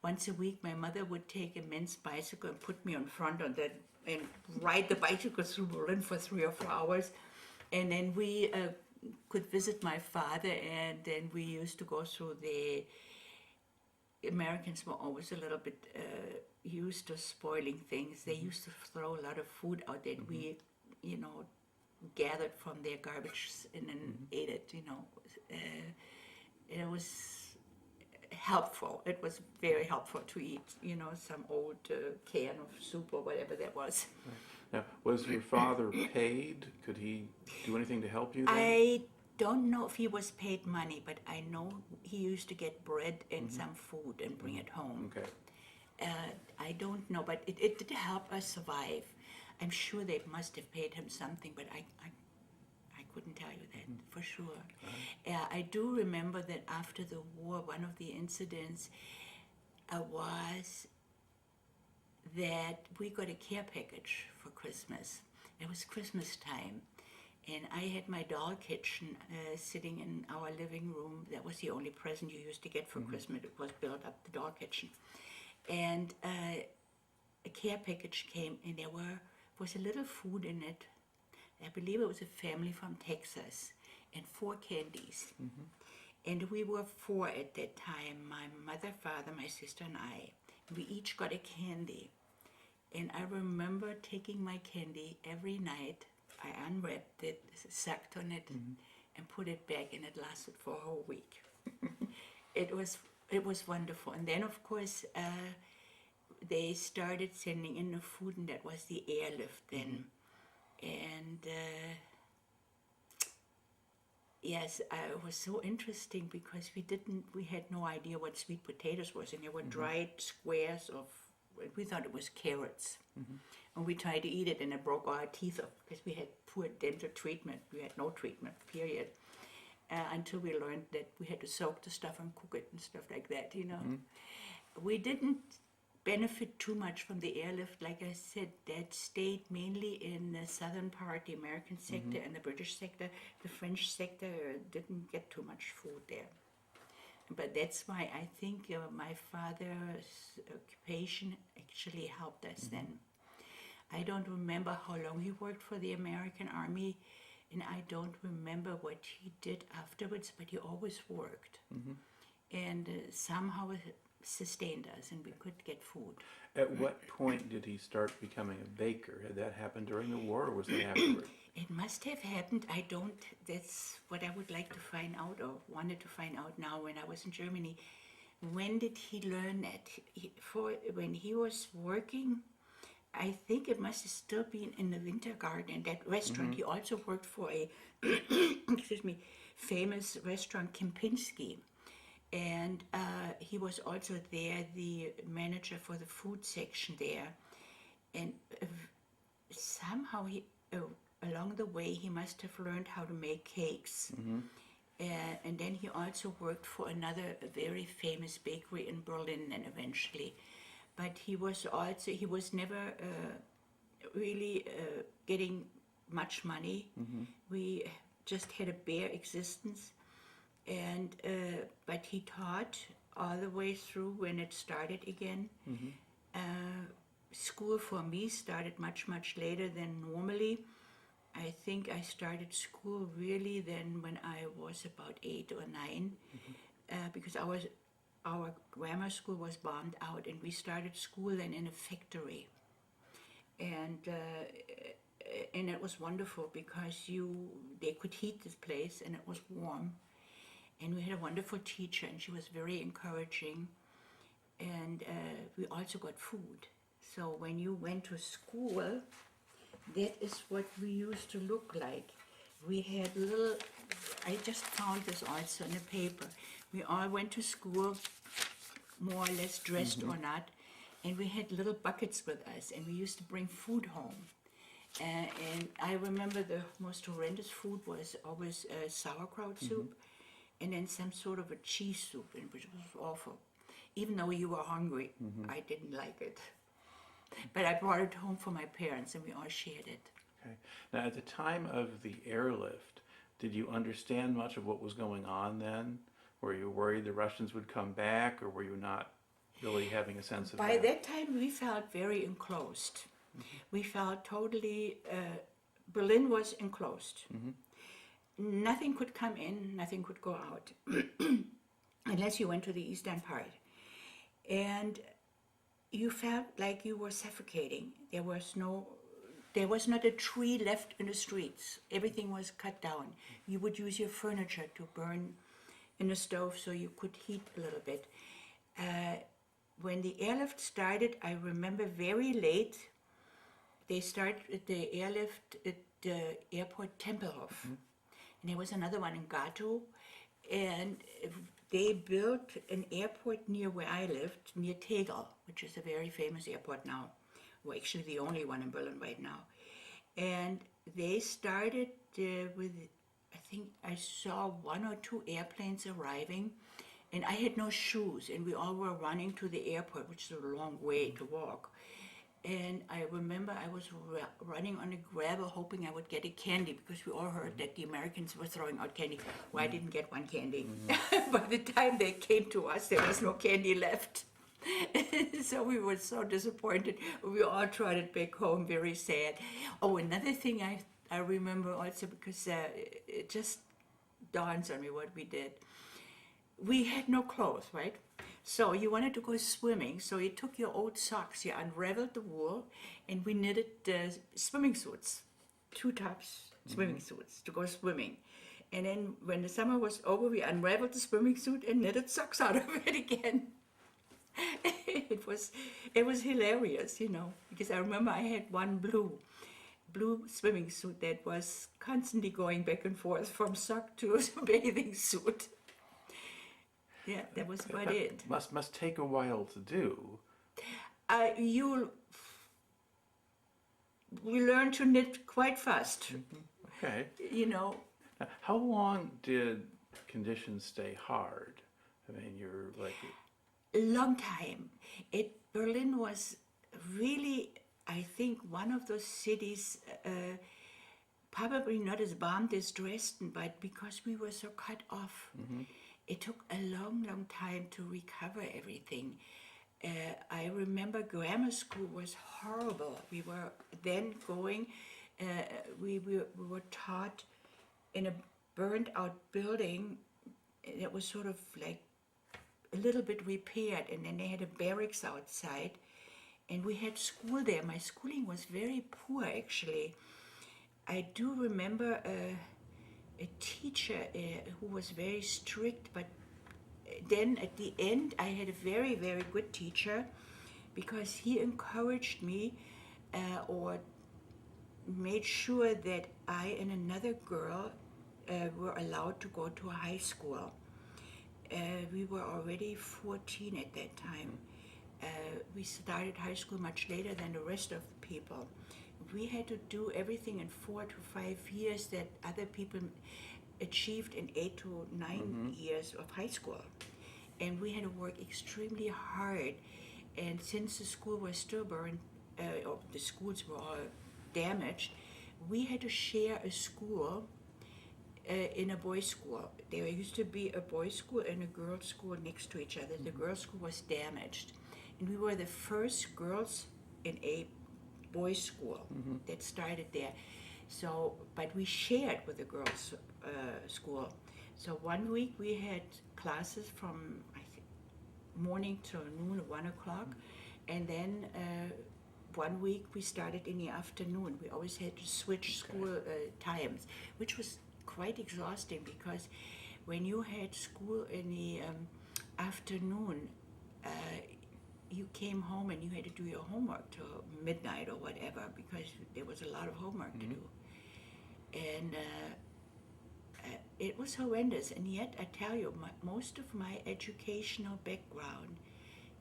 once a week, my mother would take a men's bicycle and put me on front on that and ride the bicycle through Berlin for 3 or 4 hours. And then we could visit my father, and then we used to go through the... Americans were always a little bit used to spoiling things. They used to throw a lot of food out that we, gathered from their garbage and then ate it, It was helpful. It was very helpful to eat, some old can of soup or whatever that was. Right. Now, was your father paid? Could he do anything to help you then? I don't know if he was paid money, but I know he used to get bread and some food and bring it home. Okay. I don't know, but it did help us survive. I'm sure they must have paid him something, but I couldn't tell you that for sure. I do remember that after the war, one of the incidents was that we got a care package for Christmas. It was Christmas time, and I had my doll kitchen sitting in our living room. That was the only present you used to get for Christmas. It was built up, the doll kitchen. And a care package came, and there was a little food in it. I believe it was a family from Texas, and 4 candies. And we were 4 at that time, my mother, father, my sister, and I. We each got a candy. And I remember taking my candy every night. I unwrapped it, sucked on it, and put it back, and it lasted for a whole week. It was wonderful. And then, of course, they started sending in the food, and that was the airlift then. And yes, it was so interesting because we had no idea what sweet potatoes was, and they were dried squares of, we thought it was carrots. And we tried to eat it, and it broke our teeth off because we had poor dental treatment. We had no treatment, period. Until we learned that we had to soak the stuff and cook it and stuff like that, We didn't benefit too much from the airlift. Like I said, that stayed mainly in the southern part, the American sector and the British sector. The French sector didn't get too much food there. But that's why I think my father's occupation actually helped us then. I don't remember how long he worked for the American Army, and I don't remember what he did afterwards, but he always worked. And somehow it sustained us, and we could get food. At what point did he start becoming a baker? Had that happened during the war, or was that afterward? It must have happened. That's what I would like to find out, or wanted to find out now when I was in Germany. When did he learn that? When he was working, I think it must have still been in the Winter Garden, that restaurant. He also worked for a, famous restaurant, Kempinski. And he was also there, the manager for the food section there. And somehow along the way, he must have learned how to make cakes. And then he also worked for another very famous bakery in Berlin, and eventually. But he was never really getting much money. We just had a bare existence. And but he taught all the way through when it started again. School for me started much later than normally. I think I started school really then when I was about 8 or 9, because our grammar school was bombed out, and we started school then in a factory. And it was wonderful because they could heat this place, and it was warm. And we had a wonderful teacher, and she was very encouraging. And we also got food. So when you went to school, that is what we used to look like. We had I just found this also in the paper. We all went to school, more or less dressed or not, and we had little buckets with us, and we used to bring food home. And I remember the most horrendous food was always sauerkraut soup, and then some sort of a cheese soup, which was awful. Even though you were hungry, I didn't like it. But I brought it home for my parents, and we all shared it. Okay. Now, at the time of the airlift, did you understand much of what was going on then? Were you worried the Russians would come back, or were you not really having a sense of By that? that time, we felt very enclosed. We felt totally, Berlin was enclosed. Nothing could come in, nothing could go out, unless you went to the eastern part. And you felt like you were suffocating. There was not a tree left in the streets. Everything was cut down. You would use your furniture to burn in the stove so you could heat a little bit. When the airlift started, I remember very late, they started the airlift at the airport Tempelhof. And there was another one in Gato. And they built an airport near where I lived, near Tegel, which is a very famous airport now. Well, actually the only one in Berlin right now. And they started with, I think I saw 1 or 2 airplanes arriving, and I had no shoes, and we all were running to the airport, which is a long way to walk. And I remember I was running on a gravel hoping I would get a candy, because we all heard that the Americans were throwing out candy. Well, I didn't get one candy. By the time they came to us, there was no candy left. So we were so disappointed. We all trotted back home, very sad. Oh, another thing I remember also, because it just dawns on me what we did. We had no clothes, right? So you wanted to go swimming, so you took your old socks, you unraveled the wool, and we knitted swimming suits, 2 tops swimming suits to go swimming. And then when the summer was over, we unraveled the swimming suit and knitted socks out of it again. It was hilarious, because I remember I had one blue swimming suit that was constantly going back and forth from sock to bathing suit. Yeah, that was about it. Must take a while to do. We learn to knit quite fast. Okay. Now, How long did conditions stay hard? I mean, you're like... a long time. Berlin was really, I think, one of those cities, probably not as bombed as Dresden, but because we were so cut off. It took a long, long time to recover everything. I remember grammar school was horrible. We were then going, we were taught in a burned out building. It was sort of like a little bit repaired, and then they had a barracks outside, and we had school there. My schooling was very poor, actually. I do remember a teacher who was very strict, but then at the end I had a very, very good teacher, because he encouraged me or made sure that I and another girl were allowed to go to a high school. We were already 14 at that time. We started high school much later than the rest of the people. We had to do everything in 4 to 5 years that other people achieved in 8 to 9 years of high school. And we had to work extremely hard. And since the school was still burned, or the schools were all damaged, we had to share a school in a boys' school. There used to be a boys' school and a girls' school next to each other. The girls' school was damaged. And we were the first girls in a boys' school that started there. So, but we shared with the girls' school. So 1 week we had classes from, I think, morning till noon, 1 o'clock. And then 1 week we started in the afternoon. We always had to switch school times, which was quite exhausting, because when you had school in the afternoon, you came home and you had to do your homework till midnight or whatever, because there was a lot of homework to do. And it was horrendous. And yet, I tell you, most of my educational background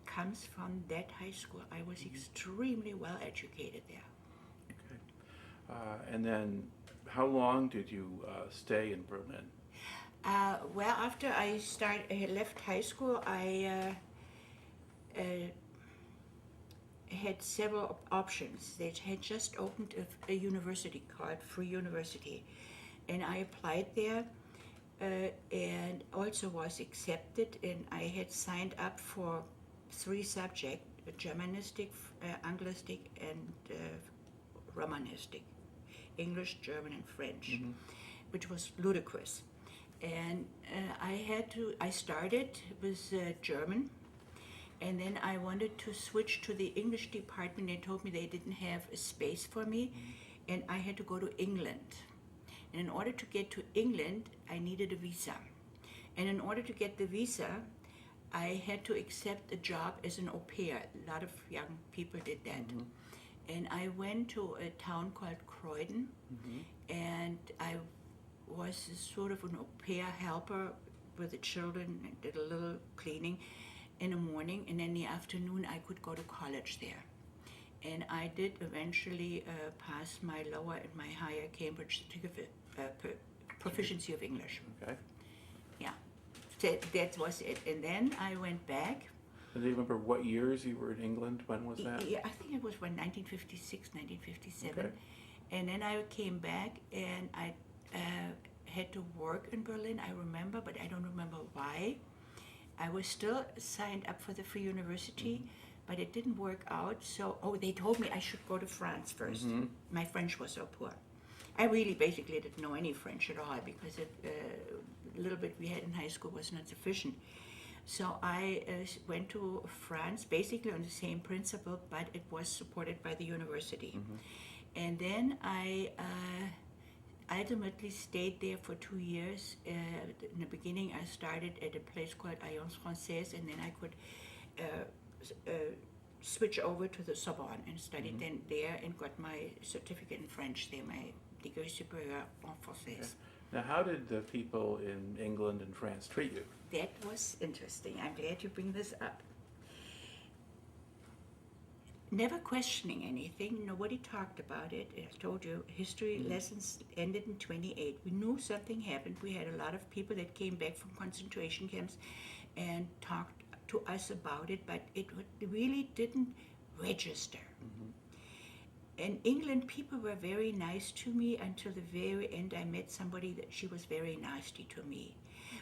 comes from that high school. I was extremely well educated there. And then how long did you stay in Berlin? Well, after I left high school, I had several options. They had just opened a university called Free University, and I applied there and also was accepted. And I had signed up for 3 subjects: Germanistic, Anglistic, and Romanistic, English, German, and French, which was ludicrous. And I started with German, and then I wanted to switch to the English department. They told me they didn't have a space for me, and I had to go to England. And in order to get to England, I needed a visa. And in order to get the visa, I had to accept a job as an au pair. A lot of young people did that. And I went to a town called Croydon, and I was sort of an au pair helper with the children, and did a little cleaning in the morning, and in the afternoon I could go to college there. And I did eventually pass my lower and my higher Cambridge certificate, proficiency of English. Okay. Yeah, so that was it. And then I went back. And do you remember what years you were in England? When was that? Yeah, I think it was 1956, 1957. Okay. And then I came back, and I had to work in Berlin, I remember, but I don't remember why. I was still signed up for the Free University, but it didn't work out. So, they told me I should go to France first. My French was so poor. I really basically didn't know any French at all, because a little bit we had in high school was not sufficient. So I went to France basically on the same principle, but it was supported by the university. And then I ultimately stayed there for 2 years. In the beginning, I started at a place called Alliance Française, and then I could switch over to the Sorbonne and studied then there, and got my certificate in French there, my degré supérieur en français. Okay. Now, how did the people in England and France treat you? That was interesting. I'm glad you bring this up. Never questioning anything. Nobody talked about it. I told you, history lessons ended in 28. We knew something happened. We had a lot of people that came back from concentration camps and talked to us about it, but it really didn't register. In England, people were very nice to me until the very end. I met somebody that she was very nasty to me.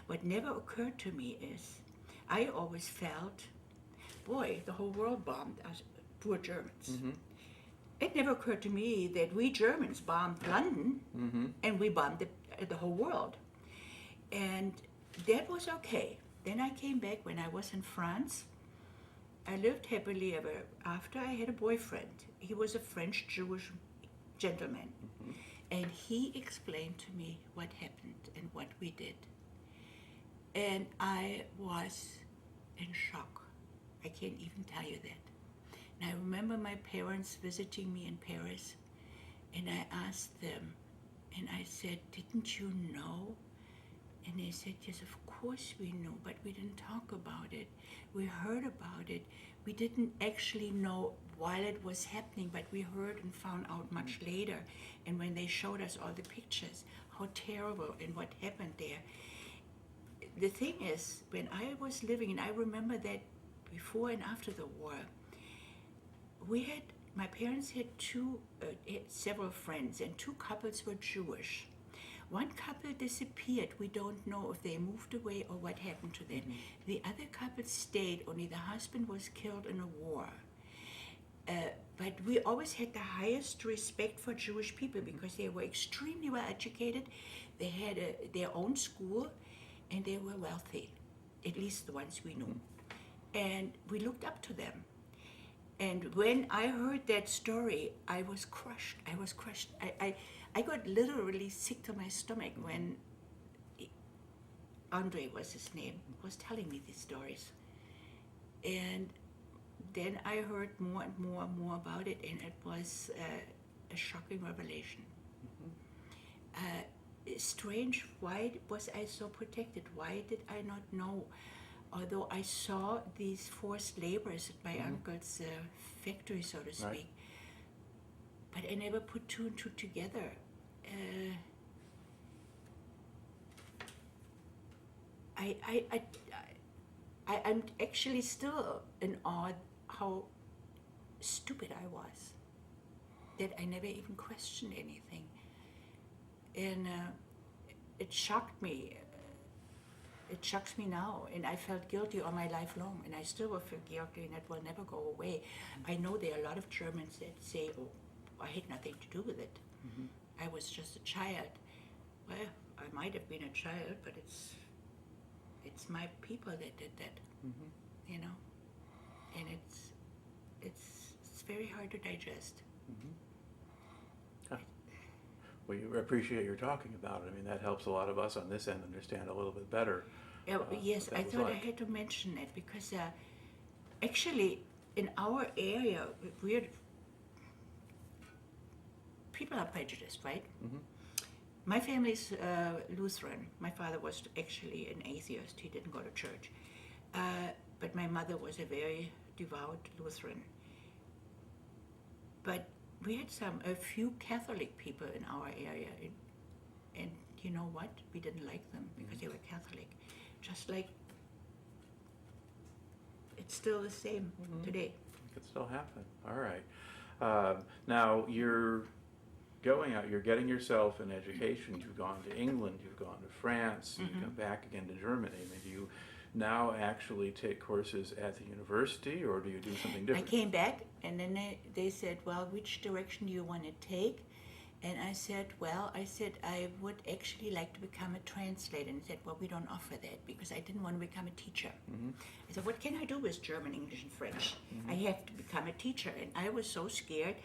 What never occurred to me is, I always felt, boy, the whole world bombed us, poor Germans. It never occurred to me that we Germans bombed London, and we bombed the whole world. And that was okay. Then I came back when I was in France. I lived happily ever after. I had a boyfriend. He was a French Jewish gentleman. And he explained to me what happened and what we did. And I was in shock. I can't even tell you that. And I remember my parents visiting me in Paris, and I asked them, and I said, "Didn't you know?" And they said, "Yes, of course we knew, but we didn't talk about it. We heard about it. We didn't actually know while it was happening, but we heard and found out much later. And when they showed us all the pictures, how terrible and what happened there." The thing is, when I was living, and I remember that before and after the war, my parents had several friends, and 2 couples were Jewish. One couple disappeared. We don't know if they moved away or what happened to them. The other couple stayed, only the husband was killed in a war. But we always had the highest respect for Jewish people because they were extremely well educated. They had their own school, and they were wealthy, at least the ones we knew. And we looked up to them. And when I heard that story, I was crushed. I got literally sick to my stomach when Andre was his name, was telling me these stories. And then I heard more and more and more about it, and it was a shocking revelation. Strange, why was I so protected? Why did I not know? Although I saw these forced laborers at my uncle's factory, so to speak, but I never put two and two together. I'm actually still in awe how stupid I was, that I never even questioned anything. And it shocked me. It shocks me now, and I felt guilty all my life long, and I still will feel guilty, and that will never go away. I know there are a lot of Germans that say, "Oh, I had nothing to do with it. I was just a child." Well, I might have been a child, but it's my people that did that, you know, and it's very hard to digest. Well, you appreciate your talking about it. I mean, that helps a lot of us on this end understand a little bit better. Yes, what that I was thought I like. had to mention that because actually in our area, people are prejudiced, right? My family's Lutheran. My father was actually an atheist. He didn't go to church. But my mother was a very devout Lutheran. But we had a few Catholic people in our area. And you know what? We didn't like them because they were Catholic. Just like it's still the same today. It could still happen. All right. Now you're going out. You're getting yourself an education. You've gone to England. You've gone to France. You come back again to Germany. I mean, do you now actually take courses at the university, or do you do something I different? came back, and then they said, "Well, which direction do you want to take?" And I said, I would actually like to become a translator. And they said, "Well, we don't offer that," because I didn't want to become a teacher. I said, "What can I do with German, English, and French? I have to become a teacher." And I was so scared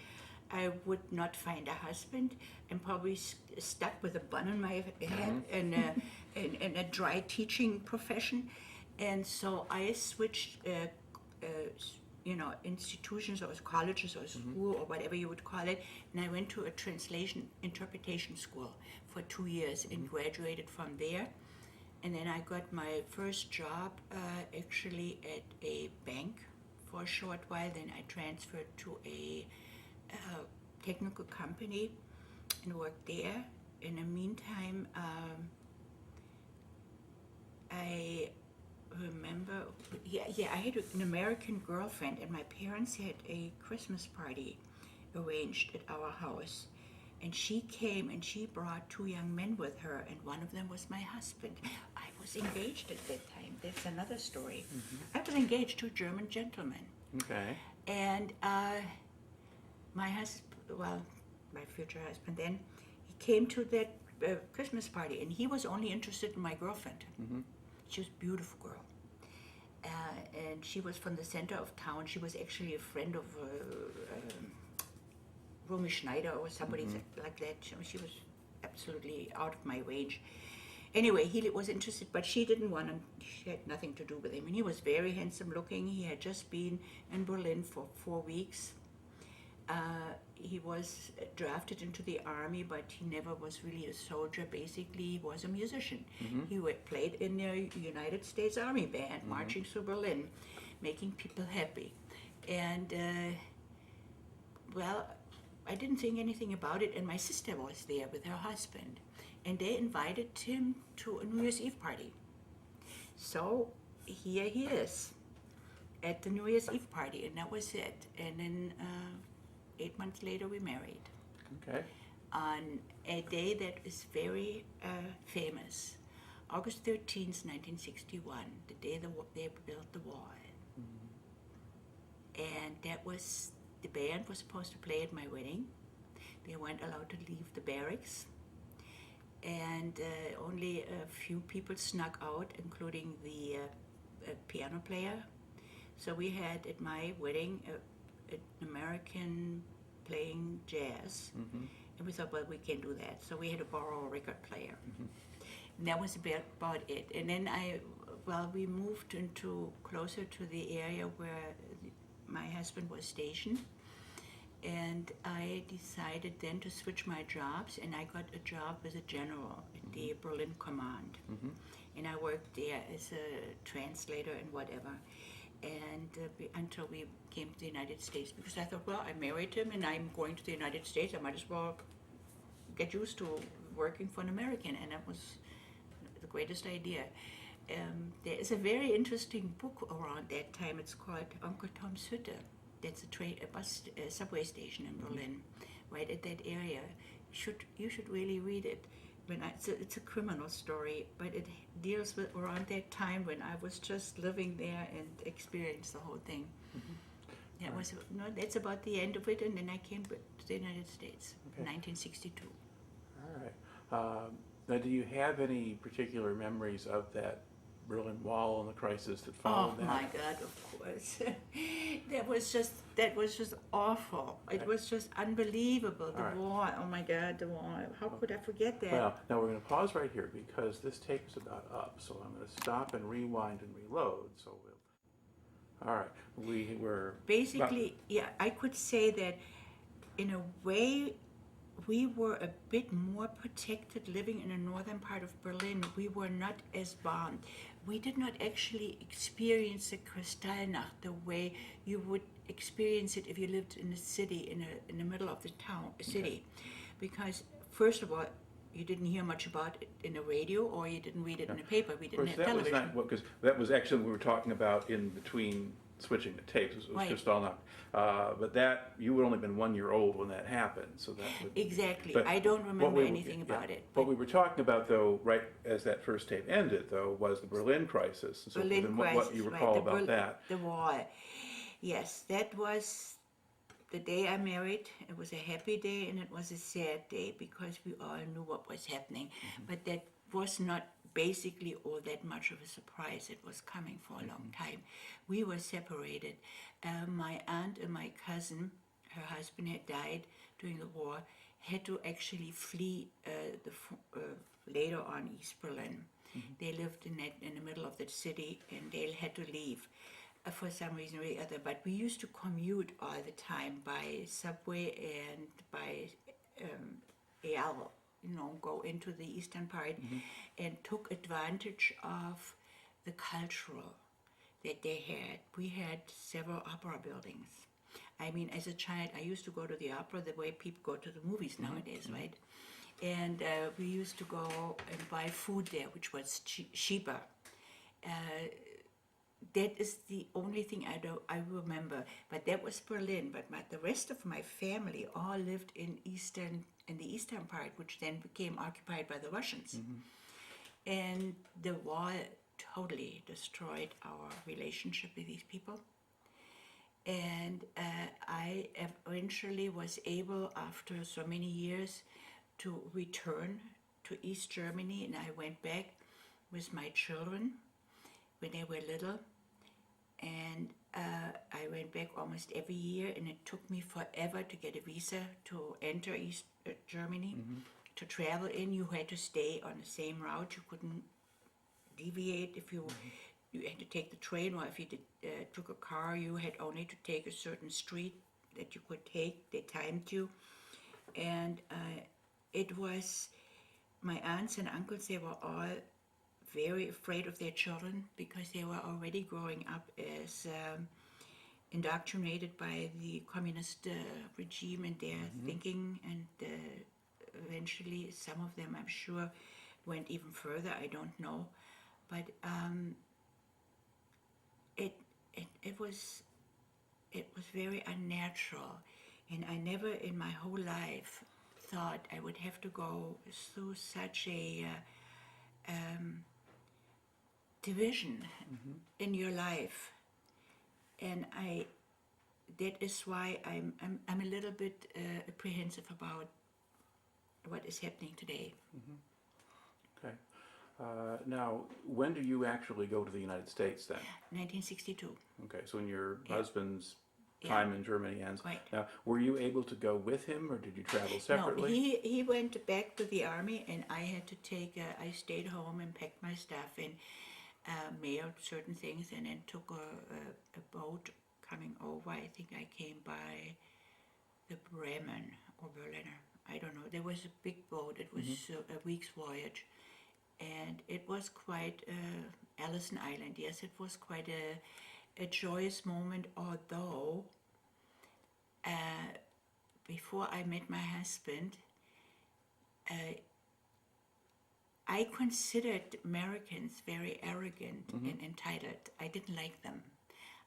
I would not find a husband and probably stuck with a bun on my head and a dry teaching profession. And so I switched institutions or colleges or school or whatever you would call it, and I went to a translation interpretation school for 2 years and graduated from there. And then I got my first job actually at a bank for a short while. Then I transferred to a technical company and worked there. In the meantime, I remember, I had an American girlfriend, and my parents had a Christmas party arranged at our house. And she came and she brought 2 young men with her, and one of them was my husband. I was engaged at that time. That's another story. I was engaged to a German gentleman. Okay. And my future husband then, he came to that Christmas party, and he was only interested in my girlfriend. She was a beautiful girl. And she was from the center of town. She was actually a friend of Romy Schneider or somebody like that. She was absolutely out of my range. Anyway, he was interested, but she didn't want him. She had nothing to do with him. And he was very handsome looking. He had just been in Berlin for 4 weeks. He was drafted into the army, but he never was really a soldier. Basically, he was a musician. He played in the United States Army band, marching through Berlin, making people happy. And, I didn't think anything about it, and my sister was there with her husband. And they invited him to a New Year's Eve party. So here he is at the New Year's Eve party, and that was it. And then 8 months later, we married. Okay. On a day that is very famous, August 13th, 1961, the day they built the wall. And the band was supposed to play at my wedding. They weren't allowed to leave the barracks. And only a few people snuck out, including the piano player. So we had at my wedding an American playing jazz, and we thought, well, we can't do that. So we had to borrow a record player. And that was about it. And then we moved closer to the area where my husband was stationed. And I decided then to switch my jobs, and I got a job as a general at the Berlin Command. And I worked there as a translator and whatever. and until we came to the United States, because I thought, well, I married him and I'm going to the United States, I might as well get used to working for an American, and that was the greatest idea. There is a very interesting book around that time. It's called Uncle Tom's Hütte. That's a subway station in Berlin, right at that area. You should really read it. It's a criminal story, but it deals with around that time when I was just living there and experienced the whole thing. That's about the end of it, and then I came to the United States in 1962. All right. Now, do you have any particular memories of that Berlin Wall and the crisis that followed that? Oh my God, of course. that was just awful. It was just unbelievable. The war, oh my God, the war. How could I forget that? Well, now we're going to pause right here because this tape is about up. So I'm going to stop and rewind and reload. All right, we were... Basically, I could say that in a way, we were a bit more protected living in the northern part of Berlin. We were not as bombed. We did not actually experience the Kristallnacht the way you would experience it if you lived in a city, in the middle of the city. Because, first of all, you didn't hear much about it in the radio, or you didn't read it in the paper. We didn't have television. Because that was actually what we were talking about in between switching the tapes. It was Kristallnacht. But that, you would only been 1 year old when that happened. So that would, exactly. I don't remember anything about it. What we were talking about, though, right as that first tape ended, though, was the Berlin crisis. And so what you recall about that. The wall. Yes, that was the day I married. It was a happy day and it was a sad day because we all knew what was happening. But that was not basically all that much of a surprise. It was coming for a long time. We were separated. My aunt and my cousin, her husband had died during the war, had to actually flee later on East Berlin. They lived in the middle of the city and they had to leave for some reason or the other. But we used to commute all the time by subway and by EL, go into the eastern part, and took advantage of the cultural that they had. We had several opera buildings. I mean, as a child, I used to go to the opera the way people go to the movies nowadays, right? And we used to go and buy food there, which was cheaper. That is the only thing I remember. But that was Berlin. But the rest of my family all lived in the eastern part, which then became occupied by the Russians. And the war totally destroyed our relationship with these people. And I eventually was able, after so many years, to return to East Germany, and I went back with my children when they were little. And I went back almost every year, and it took me forever to get a visa to enter East Germany. To travel in, you had to stay on the same route. You couldn't deviate. If you had to take the train, or if you took a car, you had only to take a certain street that you could take. They timed you. And it was, my aunts and uncles, they were all very afraid of their children because they were already growing up as indoctrinated by the communist regime and their thinking, and eventually some of them, I'm sure, went even further. I don't know, but it was very unnatural, and I never in my whole life thought I would have to go through such a division in your life. And that is why I'm a little bit apprehensive about what is happening today. Okay. Now, when do you actually go to the United States then? 1962. Okay, so when your husband's time in Germany ends. Right. Now, were you able to go with him, or did you travel separately? No, he went back to the army, and I had to I stayed home and packed my stuff and mailed certain things, and then took a boat coming over. I think I came by the Bremen or Berliner. I don't know. There was a big boat. It was a week's voyage, and it was quite Allison Island. Yes, it was quite a joyous moment, although before I met my husband, I considered Americans very arrogant and entitled. I didn't like them.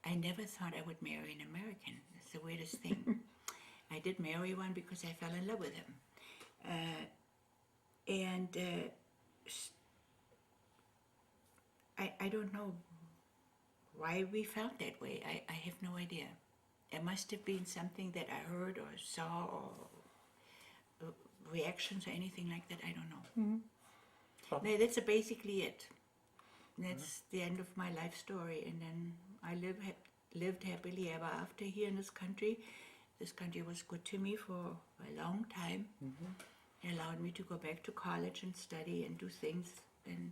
I never thought I would marry an American. That's the weirdest thing. I did marry one because I fell in love with him. I don't know why we felt that way. I have no idea. It must have been something that I heard or saw or reactions or anything like that. I don't know. Well, No, that's basically it. That's the end of my life story. And then I lived happily ever after here in this country. This country was good to me for a long time. It allowed me to go back to college and study and do things and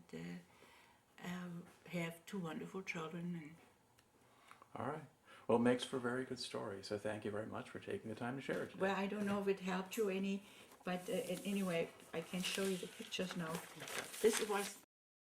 have two wonderful children. And all right. Well, it makes for a very good story. So thank you very much for taking the time to share it today. well, I don't know if it helped you any, but anyway, I can show you the pictures now. This was